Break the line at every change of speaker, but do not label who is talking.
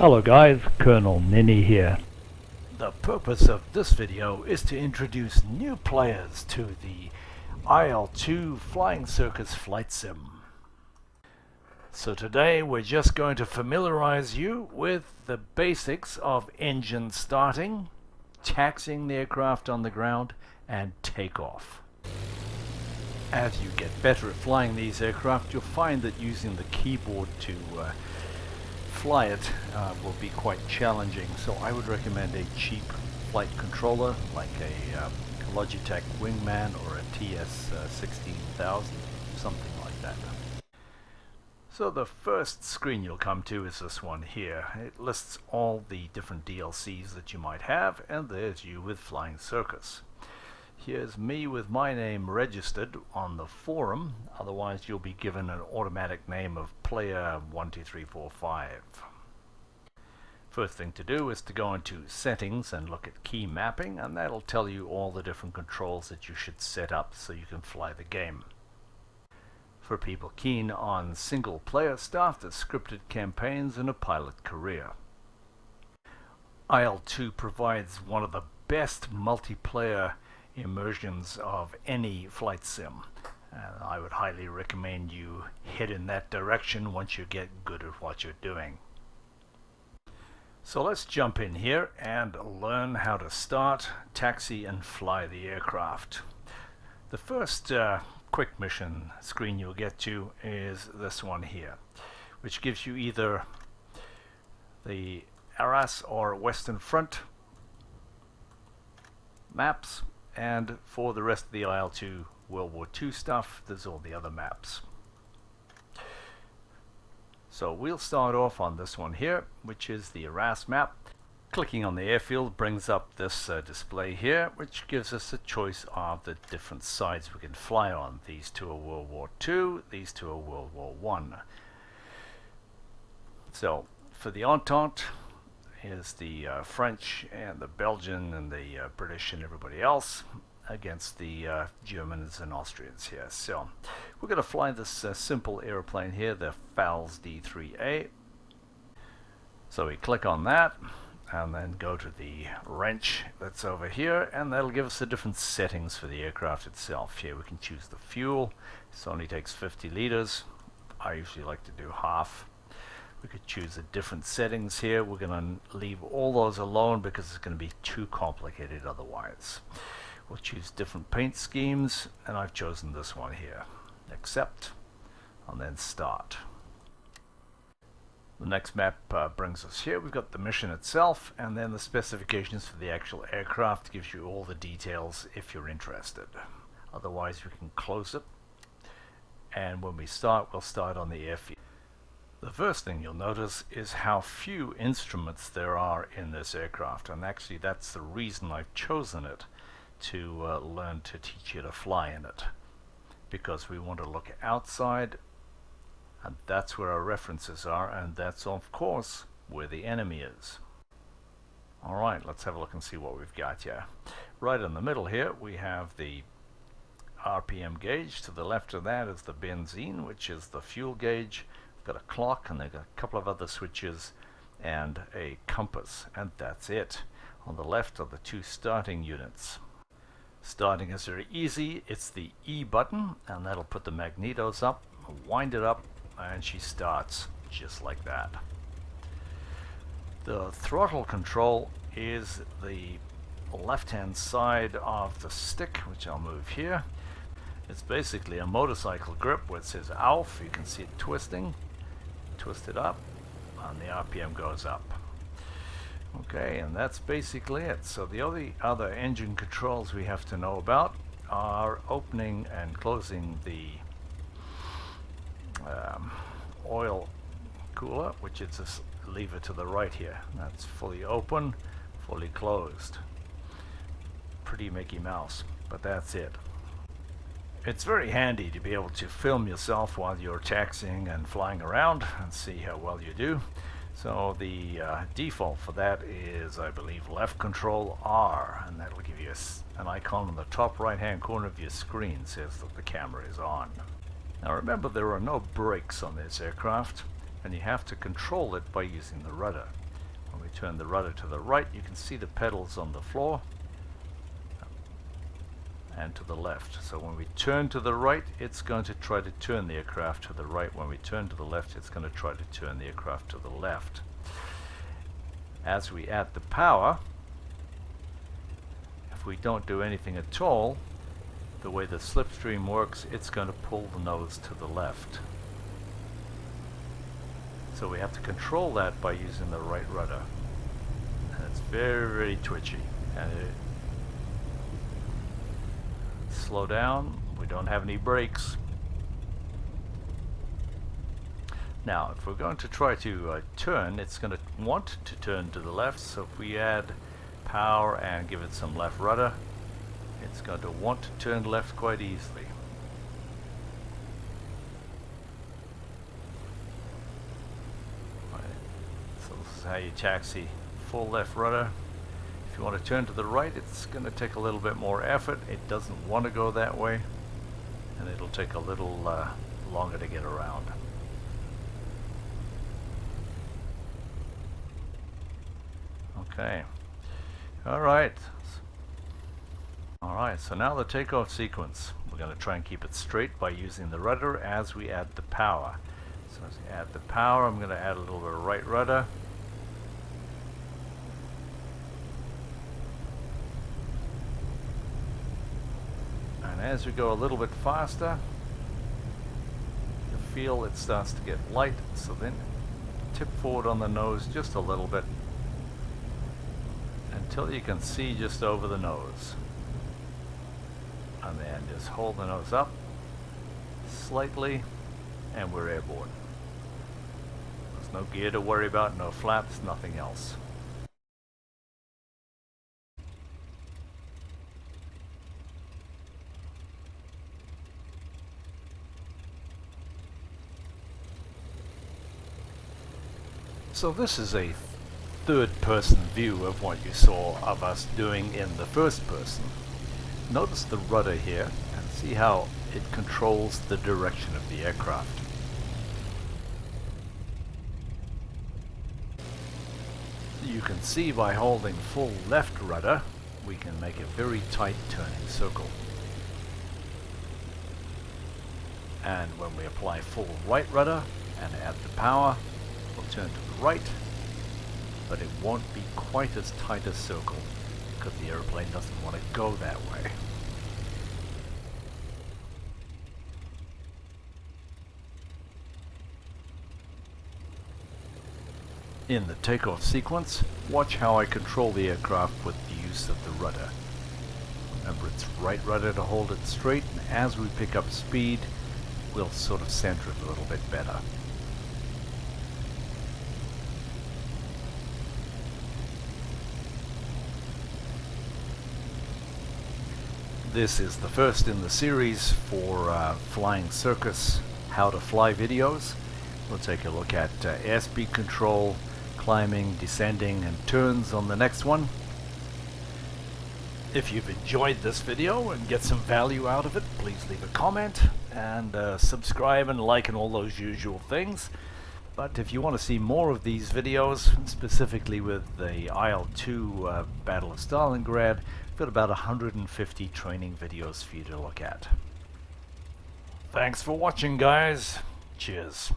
Hello guys, Colonel Ninny here.
The purpose of this video is to introduce new players to the IL-2 Flying Circus Flight Sim. So today we're just going to familiarize you with the basics of engine starting, taxiing the aircraft on the ground, and takeoff. As you get better at flying these aircraft, you'll find that using the keyboard to fly it will be quite challenging, so I would recommend a cheap flight controller like a Logitech Wingman or a TS16000, something like that. So the first screen you'll come to is this one here. It lists all the different DLCs that you might have, and there's you with Flying Circus. Here's me with my name registered on the forum, otherwise you'll be given an automatic name of player 12345. First thing to do is to go into settings and look at key mapping, and that'll tell you all the different controls that you should set up so you can fly the game. For people keen on single player stuff, the scripted campaigns and a pilot career. IL-2 provides one of the best multiplayer immersions of any flight sim, and I would highly recommend you head in that direction once you get good at what you're doing. So let's jump in here and learn how to start, taxi and fly the aircraft. The first quick mission screen you'll get to is this one here, which gives you either the Arras or Western Front maps, and for the rest of the IL-2 World War II stuff, there's all the other maps. So we'll start off on this one here, which is the Arras map. Clicking on the airfield brings up this display here, which gives us a choice of the different sides we can fly on. These two are World War II, these two are World War I. So for the Entente is the French and the Belgian and the British and everybody else against the Germans and Austrians here. So we're going to fly this simple airplane here, the FALS D3A. So we click on that and then go to the wrench that's over here, and that'll give us the different settings for the aircraft itself. Here we can choose the fuel. This only takes 50 liters. I usually like to do half. We could choose the different settings here. We're going to leave all those alone because it's going to be too complicated otherwise. We'll choose different paint schemes, and I've chosen this one here. Accept, and then start. The next map brings us here. We've got the mission itself, and then the specifications for the actual aircraft. Gives you all the details if you're interested. Otherwise, we can close it. And when we start, we'll start on the airfield. The first thing you'll notice is how few instruments there are in this aircraft, and actually that's the reason I've chosen it to learn to teach you to fly in it, because we want to look outside, and that's where our references are, and that's of course where the enemy is. Alright, let's have a look and see what we've got here. Right in the middle here we have the RPM gauge. To the left of that is the benzene, which is the fuel gauge. Got a clock, and they've got a couple of other switches and a compass, and that's it. On the left are the two starting units. Starting is very easy. It's the E button, and that'll put the magnetos up, wind it up, and she starts just like that. The throttle control is the left hand side of the stick, which I'll move here. It's basically a motorcycle grip where it says AUF. You can see it twisting. Twist it up, and the RPM goes up. Okay, and that's basically it. So the only other engine controls we have to know about are opening and closing the oil cooler, which is this lever to the right here. That's fully open, fully closed. Pretty Mickey Mouse, but that's it. It's very handy to be able to film yourself while you're taxiing and flying around and see how well you do. So the default for that is, I believe, left control R, and that'll give you an icon on the top right hand corner of your screen, says that the camera is on. Now remember, there are no brakes on this aircraft, and you have to control it by using the rudder. turn the rudder to the right, you can see the pedals on the floor, and to the left. So when we turn to the right, it's going to try to turn the aircraft to the right. When we turn to the left, it's going to try to turn the aircraft to the left. As we add the power, if we don't do anything at all, the way the slipstream works, it's going to pull the nose to the left. So we have to control that by using the right rudder. And it's very, very twitchy. And slow down, we don't have any brakes. Now if we're going to try to turn, it's going to want to turn to the left, so if we add power and give it some left rudder, it's going to want to turn left quite easily. Right. So this is how you taxi full left rudder. If you want to turn to the right, it's going to take a little bit more effort. It doesn't want to go that way, and it'll take a little longer to get around. Okay. Alright, so now the takeoff sequence. We're going to try and keep it straight by using the rudder as we add the power. So as we add the power, I'm going to add a little bit of right rudder. And as we go a little bit faster, you feel it starts to get light, so then tip forward on the nose just a little bit until you can see just over the nose. And then just hold the nose up slightly and we're airborne. There's no gear to worry about, no flaps, nothing else. So this is a third-person view of what you saw of us doing in the first person. Notice the rudder here and see how it controls the direction of the aircraft. You can see by holding full left rudder, we can make a very tight turning circle. And when we apply full right rudder and add the power, we'll turn to the right, but it won't be quite as tight a circle because the airplane doesn't want to go that way. In the takeoff sequence, watch how I control the aircraft with the use of the rudder. Remember, it's right rudder to hold it straight, and as we pick up speed, we'll sort of center it a little bit better. This is the first in the series for Flying Circus How to Fly videos. We'll take a look at airspeed control, climbing, descending, and turns on the next one. If you've enjoyed this video and get some value out of it, please leave a comment and subscribe and like and all those usual things. But if you want to see more of these videos, specifically with the IL-2 Battle of Stalingrad, I've got about 150 training videos for you to look at. Thanks for watching, guys. Cheers.